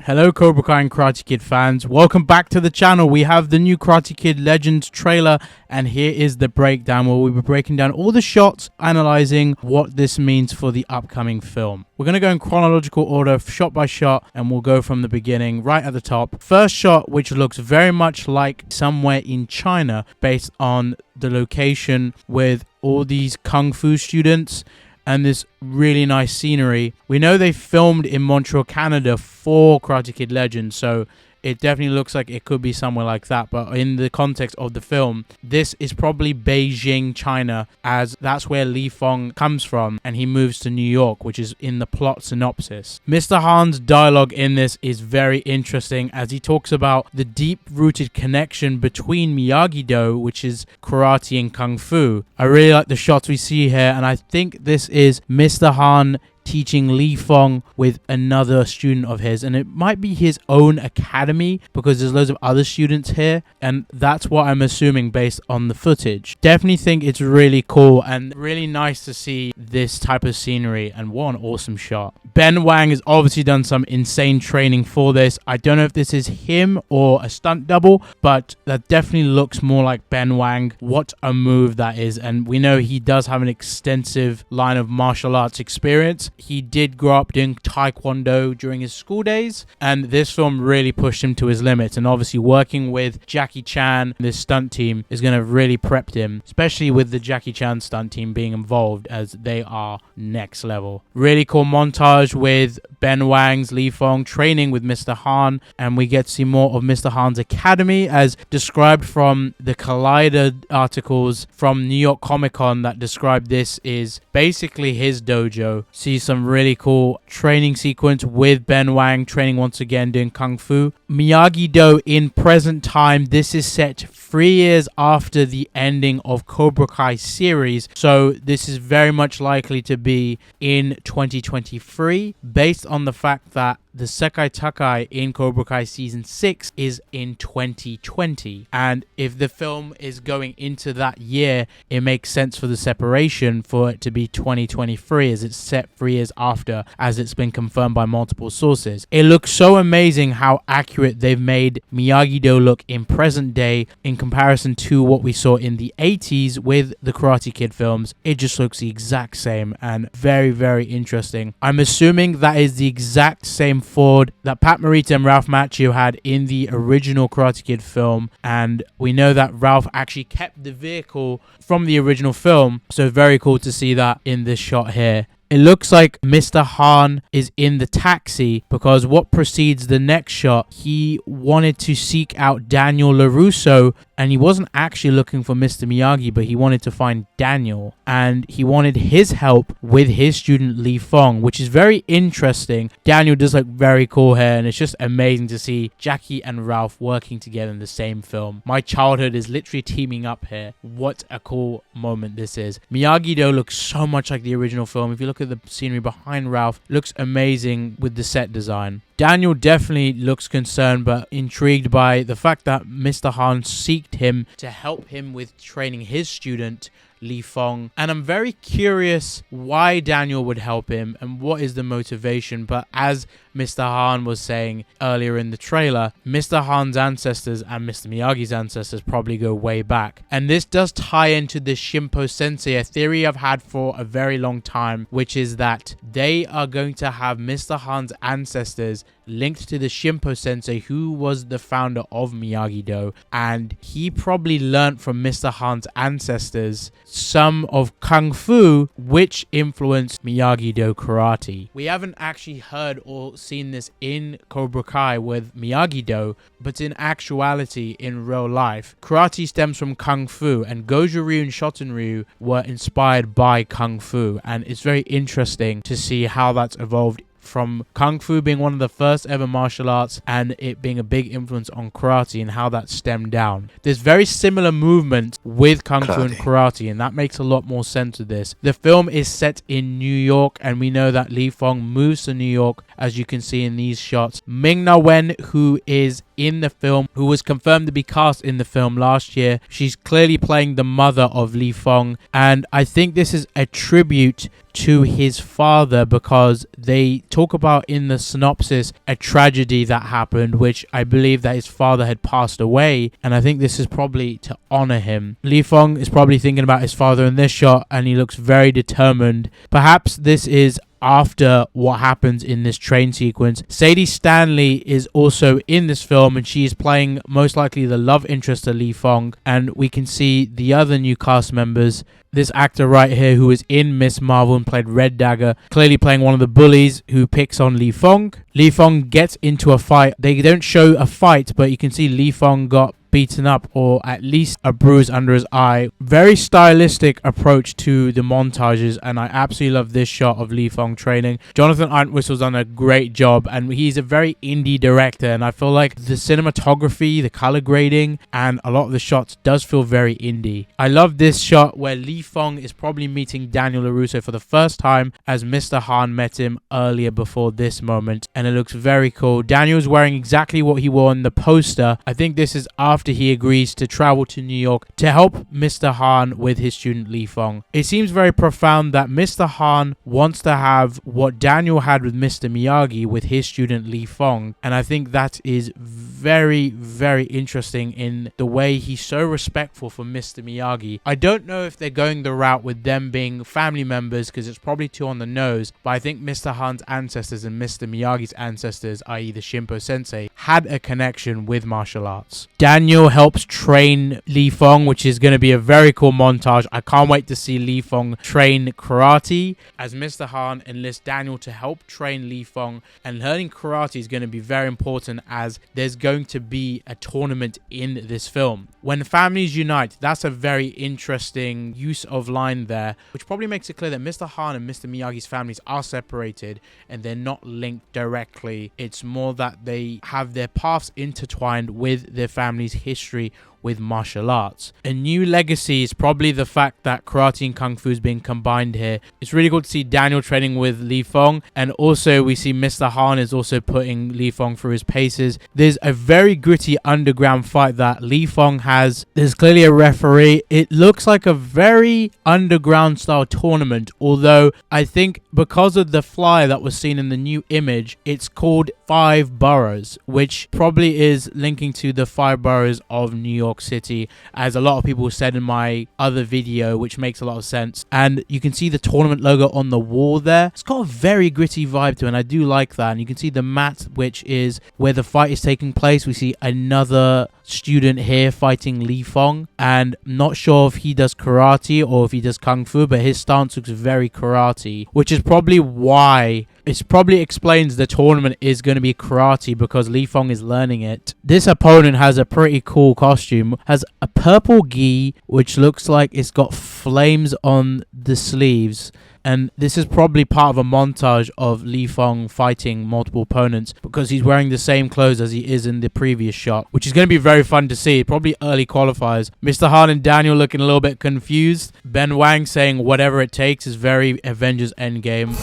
Hello Cobra Kai and Karate Kid fans, welcome back to the channel. We have the new Karate Kid Legends trailer and here is the breakdown where we'll be breaking down all the shots, analyzing what this means for the upcoming film. We're going to go in chronological order, shot by shot, and we'll go from the beginning, right at the top. First shot, which looks very much like somewhere in China based on the location with all these Kung Fu students and this really nice scenery. We know they filmed in Montreal, Canada for Karate Kid Legends, so it definitely looks like it could be somewhere like that. But in the context of the film, this is probably Beijing, China, as that's where Li Fong comes from, and he moves to New York, which is in the plot synopsis. Mr. Han's dialogue in this is very interesting as he talks about the deep-rooted connection between Miyagi-Do, which is karate and kung fu. I really like the shots we see here, and I think this is Mr. Han teaching Li Fong with another student of his, and it might be his own academy because there's loads of other students here, and that's what I'm assuming based on the footage. Definitely think it's really cool and really nice to see this type of scenery, and what an awesome shot. Ben Wang has obviously done some insane training for this. I don't know if this is him or a stunt double, but that definitely looks more like Ben Wang. What a move that is, and we know he does have an extensive line of martial arts experience. He did grow up doing taekwondo during his school days, and this film really pushed him to his limits, and obviously working with Jackie Chan, this stunt team, is going to really prep him, especially with the Jackie Chan stunt team being involved, as they are next level. Really cool montage with Ben Wang's Li Fong training with Mr. Han, and we get to see more of Mr. Han's academy as described from the Collider articles from New York Comic Con that describe this is basically his dojo. See some really cool training sequence with Ben Wang training once again doing Kung Fu. Miyagi-Do in present time. This is set 3 years after the ending of Cobra Kai series, so this is very much likely to be in 2023 based on the fact that the Sekai Takai in Cobra Kai Season 6 is in 2020. And if the film is going into that year, it makes sense for the separation for it to be 2023 as it's set 3 years after, as it's been confirmed by multiple sources. It looks so amazing how accurate they've made Miyagi-Do look in present day in comparison to what we saw in the 80s with the Karate Kid films. It just looks the exact same and very, very interesting. I'm assuming that is the exact same Ford that Pat Morita and Ralph Macchio had in the original Karate Kid film, and we know that Ralph actually kept the vehicle from the original film, so very cool to see that in this shot here. It looks like Mr. Han is in the taxi because what precedes the next shot, he wanted to seek out Daniel LaRusso, and he wasn't actually looking for Mr. Miyagi, but he wanted to find Daniel, and he wanted his help with his student Li Fong, which is very interesting. Daniel does look very cool here, and it's just amazing to see Jackie and Ralph working together in the same film. My childhood is literally teaming up here. What a cool moment this is. Miyagi-Do looks so much like the original film. If you look at the scenery behind Ralph, it looks amazing with the set design. Daniel definitely looks concerned but intrigued by the fact that Mr. Han seeked him to help him with training his student Li Fong, and I'm very curious why Daniel would help him and what is the motivation. But as Mr. Han was saying earlier in the trailer, Mr. Han's ancestors and Mr. Miyagi's ancestors probably go way back, and this does tie into the Shimpo Sensei, a theory I've had for a very long time, which is that they are going to have Mr. Han's ancestors linked to the Shimpo Sensei, who was the founder of Miyagi-Do, and he probably learnt from Mr. Han's ancestors some of Kung Fu, which influenced Miyagi-Do karate. We haven't actually heard or seen this in Cobra Kai with Miyagi-Do, but in actuality, in real life, karate stems from Kung Fu, and Goju Ryu and Shoten Ryu were inspired by Kung Fu, and it's very interesting to see how that's evolved from Kung Fu being one of the first ever martial arts and it being a big influence on karate and how that stemmed down. There's very similar movements with Kung Fu and karate, and that makes a lot more sense of this. The film is set in New York, and we know that Li Fong moves to New York, as you can see in these shots. Ming-Na Wen, who is in the film, who was confirmed to be cast in the film last year, she's clearly playing the mother of Li Fong, and I think this is a tribute to his father, because they talk about in the synopsis a tragedy that happened, which I believe that his father had passed away, and I think this is probably to honor him. Li Fong is probably thinking about his father in this shot, and he looks very determined. Perhaps this is after what happens in this train sequence. Sadie Stanley is also in this film, and she is playing most likely the love interest to Li Fong, and we can see the other new cast members. This actor right here, who is in Miss Marvel and played Red Dagger, clearly playing one of the bullies who picks on Li Fong. Li Fong gets into a fight. They don't show a fight, but you can see Li Fong got beaten up, or at least a bruise under his eye. Very stylistic approach to the montages, and I absolutely love this shot of Li Fong training. Jonathan Entwistle's done a great job, and he's a very indie director, and I feel like the cinematography, the color grading, and a lot of the shots does feel very indie. I love this shot where Li Fong is probably meeting Daniel LaRusso for the first time, as Mr. Han met him earlier before this moment, and it looks very cool. Daniel's wearing exactly what he wore in the poster. I think this is after he agrees to travel to New York to help Mr. Han with his student Li Fong. It seems very profound that Mr. Han wants to have what Daniel had with Mr. Miyagi with his student Li Fong, and I think that is very, very interesting in the way he's so respectful for Mr. Miyagi. I don't know if they're going the route with them being family members, because it's probably too on the nose, but I think Mr. Han's ancestors and Mr. Miyagi's ancestors, i.e. the Shinpo Sensei, had a connection with martial arts. Daniel helps train Li Fong, which is going to be a very cool montage. I can't wait to see Li Fong train karate, as Mr. Han enlists Daniel to help train Li Fong, and learning karate is going to be very important, as there's going to be a tournament in this film. When families unite, that's a very interesting use of line there, which probably makes it clear that Mr. Han and Mr. Miyagi's families are separated and they're not linked directly. It's more that they have their paths intertwined with their family's history with martial arts. A new legacy is probably the fact that karate and kung fu is being combined here. It's really cool to see Daniel training with Li Fong, and also we see Mr. Han is also putting Li Fong through his paces. There's a very gritty underground fight that Li Fong has. There's clearly a referee. It looks like a very underground style tournament, although I think because of the flyer that was seen in the new image, it's called 5 Boroughs, which probably is linking to the 5 boroughs of New York City, as a lot of people said in my other video, which makes a lot of sense. And you can see the tournament logo on the wall there. It's got a very gritty vibe to it, and I do like that. And you can see the mat, which is where the fight is taking place. We see another student here fighting Li Fong, and I'm not sure if he does karate or if he does kung fu, but his stance looks very karate, which is probably why it probably explains the tournament is going to be karate, because Li Fong is learning it. This opponent has a pretty cool costume, has a purple gi, which looks like it's got flames on the sleeves. And this is probably part of a montage of Li Fong fighting multiple opponents, because he's wearing the same clothes as he is in the previous shot, which is going to be very fun to see. Probably early qualifiers. Mr. Han and Daniel looking a little bit confused. Ben Wang saying whatever it takes is very Avengers Endgame.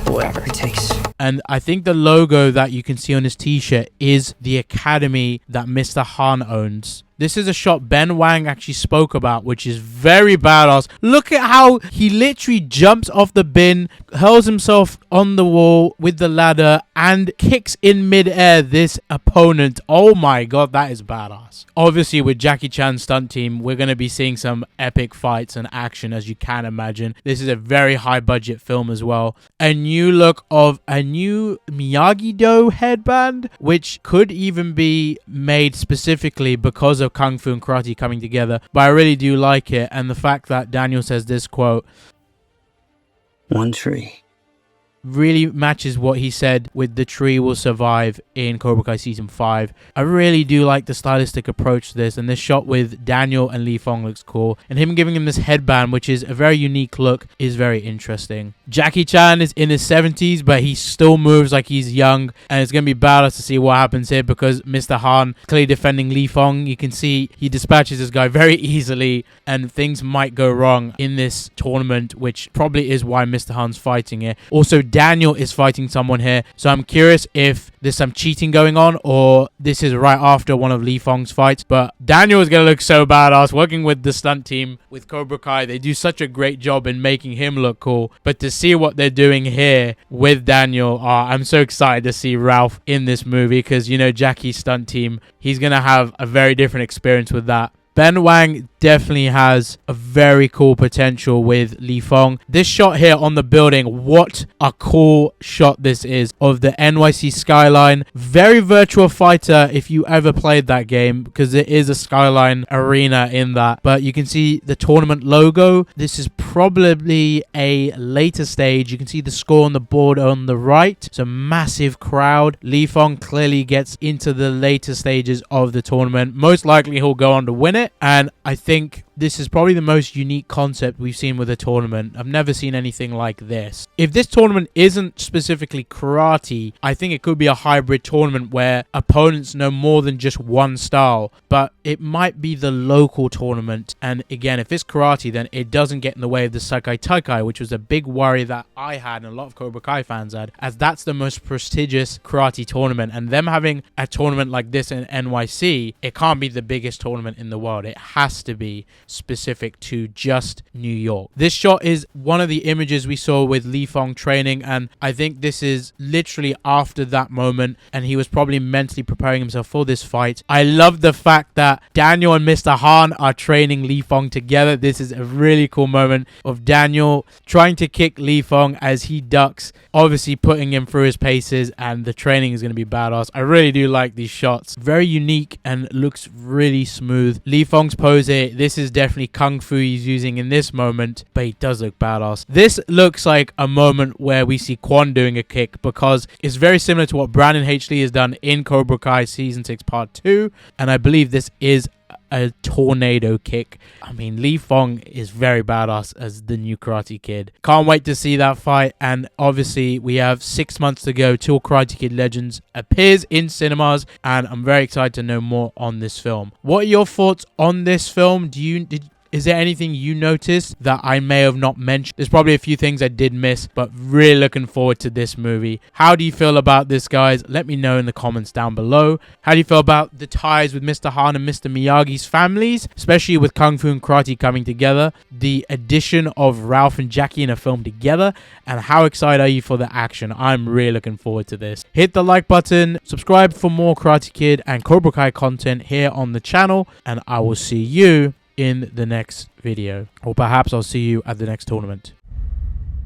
Whatever it takes. And I think the logo that you can see on his t-shirt is the academy that Mr. Han owns. This is a shot Ben Wang actually spoke about, which is very badass. Look at how he literally jumps off the bin, hurls himself on the wall with the ladder, and kicks in midair this opponent. Oh my god, that is badass. Obviously, with Jackie Chan's stunt team, we're going to be seeing some epic fights and action, as you can imagine. This is a very high budget film as well. A new look of a new Miyagi-Do headband, which could even be made specifically because of kung fu and karate coming together, but I really do like it. And the fact that Daniel says this quote, "One tree," really matches what he said with The Tree Will Survive in Cobra Kai Season 5. I really do like the stylistic approach to this, and this shot with Daniel and Li Fong looks cool, and him giving him this headband, which is a very unique look, is very interesting. Jackie Chan is in his 70s, but he still moves like he's young, and it's going to be badass to see what happens here, because Mr. Han clearly defending Li Fong. You can see he dispatches this guy very easily, and things might go wrong in this tournament, which probably is why Mr. Han's fighting it. Also, Daniel is fighting someone here. So I'm curious if there's some cheating going on or this is right after one of Li Fong's fights. But Daniel is going to look so badass working with the stunt team with Cobra Kai. They do such a great job in making him look cool. But to see what they're doing here with Daniel, I'm so excited to see Ralph in this movie because, you know, Jackie's stunt team, he's going to have a very different experience with that. Ben Wang definitely has a very cool potential with Li Fong. This shot here on the building, what a cool shot this is of the NYC skyline. Very Virtua Fighter if you ever played that game, because there is a skyline arena in that. But you can see the tournament logo. This is probably a later stage. You can see the score on the board on the right. It's a massive crowd. Li Fong clearly gets into the later stages of the tournament. Most likely he'll go on to win it. And I think this is probably the most unique concept we've seen with a tournament. I've never seen anything like this. If this tournament isn't specifically karate, I think it could be a hybrid tournament where opponents know more than just one style, but it might be the local tournament. And again, if it's karate, then it doesn't get in the way of the Sakai Taikai, which was a big worry that I had and a lot of Cobra Kai fans had, as that's the most prestigious karate tournament. And them having a tournament like this in NYC, it can't be the biggest tournament in the world. It has to be specific to just New York. This shot is one of the images we saw with Li Fong training, and I think this is literally after that moment, and he was probably mentally preparing himself for this fight. I love the fact that Daniel and Mr. Han are training Li Fong together. This is a really cool moment of Daniel trying to kick Li Fong as he ducks, obviously putting him through his paces, and the training is going to be badass. I really do like these shots. Very unique and looks really smooth. Li Fong's pose here, this is definitely kung fu he's using in this moment, but he does look badass. This looks like a moment where we see Quan doing a kick, because it's very similar to what Brandon H. Lee has done in Cobra Kai Season 6 Part 2, and I believe this is a tornado kick. I mean, Li Fong is very badass as the new Karate Kid. Can't wait to see that fight. And obviously we have 6 months to go till Karate Kid Legends appears in cinemas, and I'm very excited to know more on this film. What are your thoughts on this film? Is there anything you noticed that I may have not mentioned? There's probably a few things I did miss, but really looking forward to this movie. How do you feel about this, guys? Let me know in the comments down below. How do you feel about the ties with Mr. Han and Mr. Miyagi's families, especially with Kung Fu and Karate coming together? The addition of Ralph and Jackie in a film together, and how excited are you for the action? I'm really looking forward to this. Hit the like button, subscribe for more Karate Kid and Cobra Kai content here on the channel, and I will see you in the next video, or perhaps I'll see you at the next tournament.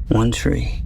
One tree.